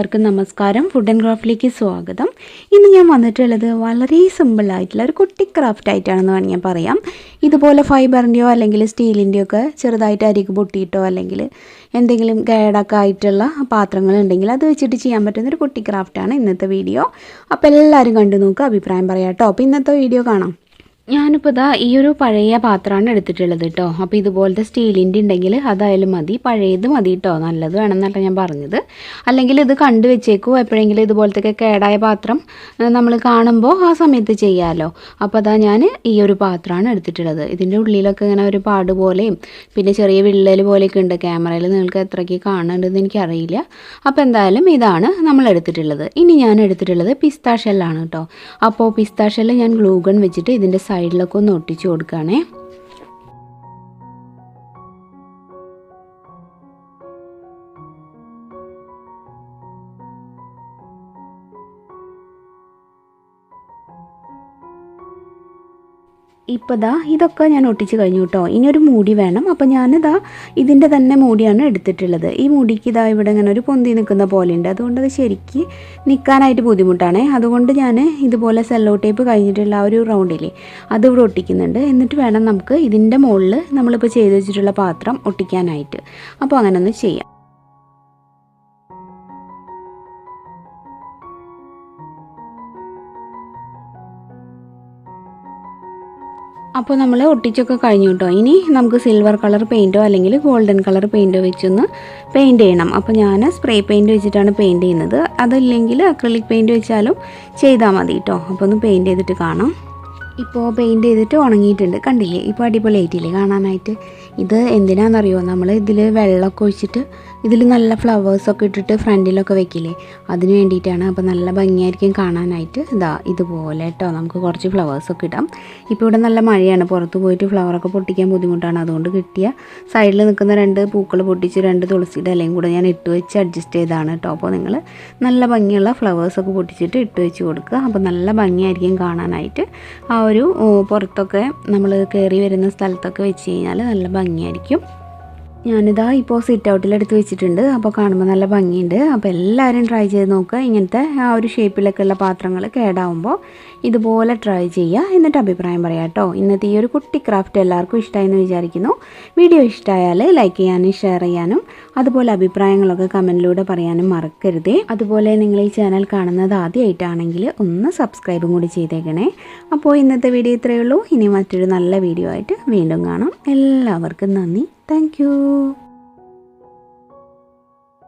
എല്ലാവർക്കും നമസ്കാരം. Food and ക്രാഫ്റ്റിലേക്ക് സ്വാഗതം. ഇന്ന് ഞാൻ വന്നിട്ടുള്ളത് വളരെ സിമ്പിളായിട്ടുള്ള ഒരു കുട്ടി ക്രാഫ്റ്റ് ആയിട്ടാണെന്ന് വേണമെങ്കിൽ ഞാൻ പറയാം. ഇതുപോലെ ഫൈബറിൻ്റെയോ അല്ലെങ്കിൽ സ്റ്റീലിൻ്റെയോ ഒക്കെ ചെറുതായിട്ട് അരികു പൊട്ടിയിട്ടോ അല്ലെങ്കിൽ എന്തെങ്കിലും കേടൊക്കെ ആയിട്ടുള്ള പാത്രങ്ങളുണ്ടെങ്കിൽ അത് വെച്ചിട്ട് ചെയ്യാൻ പറ്റുന്നൊരു കുട്ടി ക്രാഫ്റ്റാണ് ഇന്നത്തെ വീഡിയോ. അപ്പോൾ എല്ലാവരും കണ്ടു നോക്കുക, അഭിപ്രായം പറയാം കേട്ടോ. അപ്പോൾ ഇന്നത്തെ വീഡിയോ കാണാം. ഞാനിപ്പോൾ ഇതാ ഈ ഒരു പഴയ പാത്രമാണ് എടുത്തിട്ടുള്ളത് കേട്ടോ. അപ്പോൾ ഇതുപോലത്തെ സ്റ്റീലിൻ്റെ ഉണ്ടെങ്കിൽ അതായാലും മതി, പഴയത് മതി കേട്ടോ, നല്ലത് വേണമെന്നല്ല ഞാൻ പറഞ്ഞത്. അല്ലെങ്കിൽ ഇത് കണ്ടു വെച്ചേക്കോ, എപ്പോഴെങ്കിലും ഇതുപോലത്തെ കേടായ പാത്രം നമ്മൾ കാണുമ്പോൾ ആ സമയത്ത് ചെയ്യാമല്ലോ. അപ്പോൾ അതാ ഞാൻ ഈ ഒരു പാത്രമാണ് എടുത്തിട്ടുള്ളത്. ഇതിൻ്റെ ഉള്ളിലൊക്കെ ഇങ്ങനെ ഒരു പാട് പോലെയും പിന്നെ ചെറിയ വിള്ളൽ പോലെയൊക്കെ ഉണ്ട്. ക്യാമറയിൽ നിങ്ങൾക്ക് എത്രയ്ക്ക് കാണുന്നുണ്ടെന്ന് എനിക്കറിയില്ല. അപ്പോൾ എന്തായാലും ഇതാണ് നമ്മൾ എടുത്തിട്ടുള്ളത്. ഇനി ഞാൻ എടുത്തിട്ടുള്ളത് പിസ്താ ഷെല്ലാണ് കേട്ടോ. അപ്പോൾ പിസ്താ ഷെല്ല് ഞാൻ ഗ്ലൂ ഗൺ വെച്ചിട്ട് ഇതിൻ്റെ സൈഡിലൊക്കെ ഒന്ന് ഒട്ടിച്ചു കൊടുക്കുകയാണേ. ഇപ്പോൾ ദാ ഇതൊക്കെ ഞാൻ ഒട്ടിച്ച് കഴിഞ്ഞു കേട്ടോ. ഇനിയൊരു മൂടി വേണം. അപ്പോൾ ഞാനിതാ ഇതിൻ്റെ തന്നെ മൂടിയാണ് എടുത്തിട്ടുള്ളത്. ഈ മൂടിക്ക് ഇതാ ഇവിടെ ഇങ്ങനെ ഒരു പൊന്തി നിൽക്കുന്ന പോലെ ഉണ്ട്. അതുകൊണ്ട് അത് ശരിക്ക് നിൽക്കാനായിട്ട് ബുദ്ധിമുട്ടാണ്. അതുകൊണ്ട് ഞാൻ ഇതുപോലെ സെല്ലോ ടേപ്പ് കഴിഞ്ഞിട്ടുള്ള ആ ഒരു റൗണ്ടില്ലേ അതിവിടെ ഒട്ടിക്കുന്നുണ്ട്. എന്നിട്ട് വേണം നമുക്ക് ഇതിൻ്റെ മുകളിൽ നമ്മളിപ്പോൾ ചെയ്ത് വെച്ചിട്ടുള്ള പാത്രം ഒട്ടിക്കാനായിട്ട്. അപ്പോൾ അങ്ങനെ ഒന്ന് ചെയ്യാം. അപ്പോൾ നമ്മൾ ഒട്ടിച്ചൊക്കെ കഴിഞ്ഞു കേട്ടോ. ഇനി നമുക്ക് സിൽവർ കളർ പെയിൻറ്റോ അല്ലെങ്കിൽ ഗോൾഡൻ കളർ പെയിൻറ്റോ വെച്ചൊന്ന് പെയിൻറ്റ് ചെയ്യണം. അപ്പോൾ ഞാൻ സ്പ്രേ പെയിൻറ്റ് വെച്ചിട്ടാണ് പെയിൻറ്റ് ചെയ്യുന്നത്. അതല്ലെങ്കിൽ അക്രിലിക് പെയിൻറ്റ് വെച്ചാലും ചെയ്താൽ മതി കേട്ടോ. അപ്പോൾ ഒന്ന് പെയിൻറ്റ് ചെയ്തിട്ട് കാണാം. ഇപ്പോൾ പെയിൻറ്റ് ചെയ്തിട്ട് ഉണങ്ങിയിട്ടുണ്ട്, കണ്ടില്ലേ? ഇപ്പോൾ അടിപൊളിയായിട്ടില്ലേ കാണാനായിട്ട്? ഇത് എന്തിനാണെന്നറിയോ, നമ്മൾ ഇതിൽ വെള്ളമൊക്കെ ഒഴിച്ചിട്ട് ഇതിൽ നല്ല ഫ്ലവേഴ്സൊക്കെ ഇട്ടിട്ട് ഫ്രണ്ടിലൊക്കെ വെക്കില്ലേ, അതിന് വേണ്ടിയിട്ടാണ്. അപ്പോൾ നല്ല ഭംഗിയായിരിക്കും കാണാനായിട്ട്. ഇതാ ഇതുപോലെ കേട്ടോ, നമുക്ക് കുറച്ച് ഫ്ലവേഴ്സൊക്കെ ഇടാം. ഇപ്പോൾ ഇവിടെ നല്ല മഴയാണ്, പുറത്ത് പോയിട്ട് ഫ്ലവറൊക്കെ പൊട്ടിക്കാൻ ബുദ്ധിമുട്ടാണ്. അതുകൊണ്ട് കിട്ടിയ സൈഡിൽ നിൽക്കുന്ന 2 പൂക്കൾ പൊട്ടിച്ച് 2 തുളസിയുടെ ഇലയും കൂടെ ഞാൻ ഇട്ട് വെച്ച് അഡ്ജസ്റ്റ് ചെയ്താണ് കേട്ടോ. അപ്പോൾ നിങ്ങൾ നല്ല ഭംഗിയുള്ള ഫ്ലവേഴ്സൊക്കെ പൊട്ടിച്ചിട്ട് ഇട്ട് വെച്ച് കൊടുക്കുക. അപ്പോൾ നല്ല ഭംഗിയായിരിക്കും കാണാനായിട്ട്. ആ ഒരു പുറത്തൊക്കെ നമ്മൾ കയറി വരുന്ന സ്ഥലത്തൊക്കെ വെച്ച് കഴിഞ്ഞാൽ നല്ല ഭംഗിയായിരിക്കും. ഞാനിതാ ഇപ്പോൾ സിറ്റ് ഔട്ടിലെടുത്ത് വെച്ചിട്ടുണ്ട്. അപ്പോൾ കാണുമ്പോൾ നല്ല ഭംഗിയുണ്ട്. അപ്പോൾ എല്ലാവരും ട്രൈ ചെയ്ത് നോക്കുക. ഇങ്ങനത്തെ ആ ഒരു ഷേപ്പിലൊക്കെ ഉള്ള പാത്രങ്ങൾ കേടാവുമ്പോൾ ഇതുപോലെ ട്രൈ ചെയ്യുക, എന്നിട്ട് അഭിപ്രായം പറയാം കേട്ടോ. ഇന്നത്തെ ഈ ഒരു കുട്ടി ക്രാഫ്റ്റ് എല്ലാവർക്കും ഇഷ്ടമായെന്ന് വിചാരിക്കുന്നു. വീഡിയോ ഇഷ്ടമായാൽ ലൈക്ക് ചെയ്യാനും ഷെയർ ചെയ്യാനും അതുപോലെ അഭിപ്രായങ്ങളൊക്കെ കമൻറ്റിലൂടെ പറയാനും മറക്കരുതേ. അതുപോലെ നിങ്ങൾ ഈ ചാനൽ കാണുന്നത് ആദ്യമായിട്ടാണെങ്കിൽ ഒന്ന് സബ്സ്ക്രൈബും കൂടി ചെയ്തേക്കണേ. അപ്പോൾ ഇന്നത്തെ വീഡിയോ ഇത്രയേ ഉള്ളൂ. ഇനി മറ്റൊരു നല്ല വീഡിയോ ആയിട്ട് വീണ്ടും കാണാം. എല്ലാവർക്കും നന്ദി. Thank you.